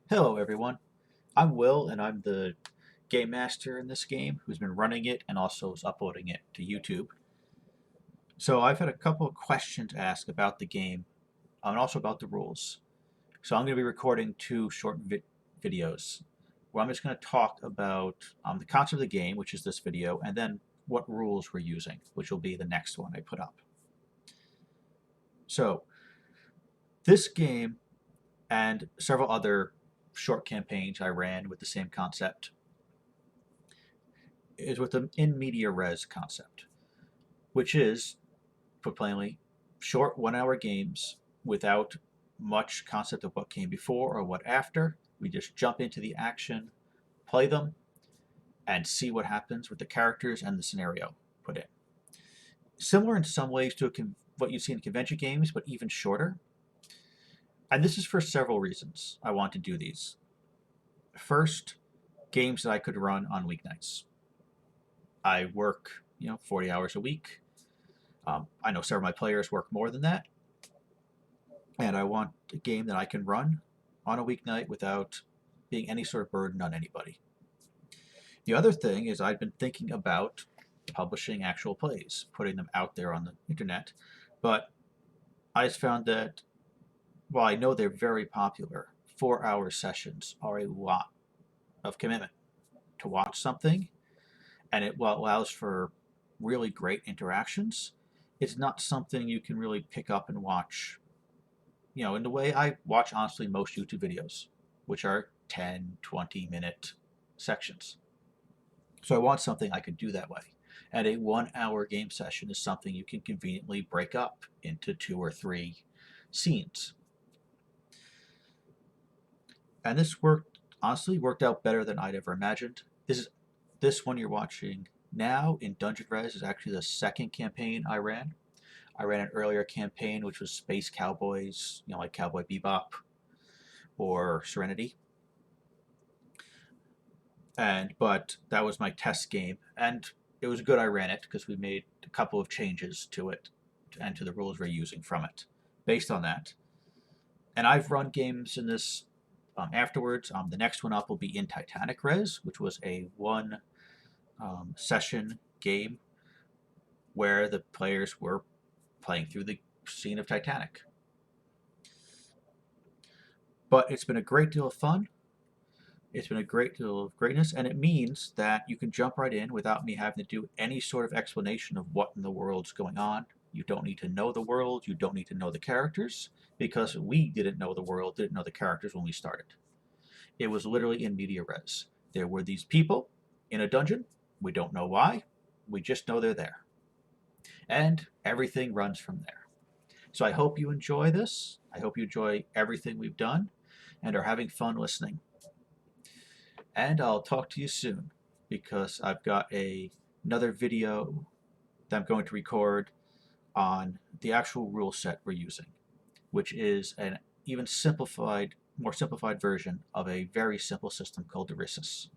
Hello everyone, I'm Will and I'm the game master in this game who's been running it and also is uploading it to YouTube. So I've had a couple of questions asked about the game and also about the rules. So I'm going to be recording two short videos where I'm just going to talk about the concept of the game, which is this video, and then what rules we're using, which will be the next one I put up. So this game and several other short campaigns I ran with the same concept is with the in media res concept, which is, put plainly, short 1 hour games without much concept of what came before or what after. We just jump into the action, play them, and see what happens with the characters and the scenario put in. Similar in some ways to what you see in convention games, but even shorter. And this is for several reasons I want to do these. First, games that I could run on weeknights. I work, 40 hours a week. I know several of my players work more than that, and I want a game that I can run on a weeknight without being any sort of burden on anybody. The other thing is I've been thinking about publishing actual plays, putting them out there on the internet, but I found that while I know they're very popular, 4 hour sessions are a lot of commitment to watch something, and it allows for really great interactions. It's not something you can really pick up and watch, in the way I watch, honestly, most YouTube videos, which are 10, 20-minute sections. So I want something I could do that way. And a 1 hour game session is something you can conveniently break up into 2 or 3 scenes. And this honestly worked out better than I'd ever imagined. This one you're watching now in Dungeon Res is actually the second campaign I ran. I ran an earlier campaign which was Space Cowboys, like Cowboy Bebop or Serenity. But that was my test game, and it was good I ran it because we made a couple of changes to it and to the rules we're using from it based on that. And I've run games in this afterwards. The next one up will be in Titanic Res, which was a one session game where the players were playing through the scene of Titanic. But it's been a great deal of fun. It's been a great deal of greatness, and it means that you can jump right in without me having to do any sort of explanation of what in the world's going on. You don't need to know the world, you don't need to know the characters, because we didn't know the world, didn't know the characters when we started. It was literally in media res. There were these people in a dungeon. We don't know why. We just know they're there. And everything runs from there. So I hope you enjoy this. I hope you enjoy everything we've done and are having fun listening. And I'll talk to you soon because I've got another video that I'm going to record on the actual rule set we're using, which is an even more simplified version of a very simple system called Eurysis.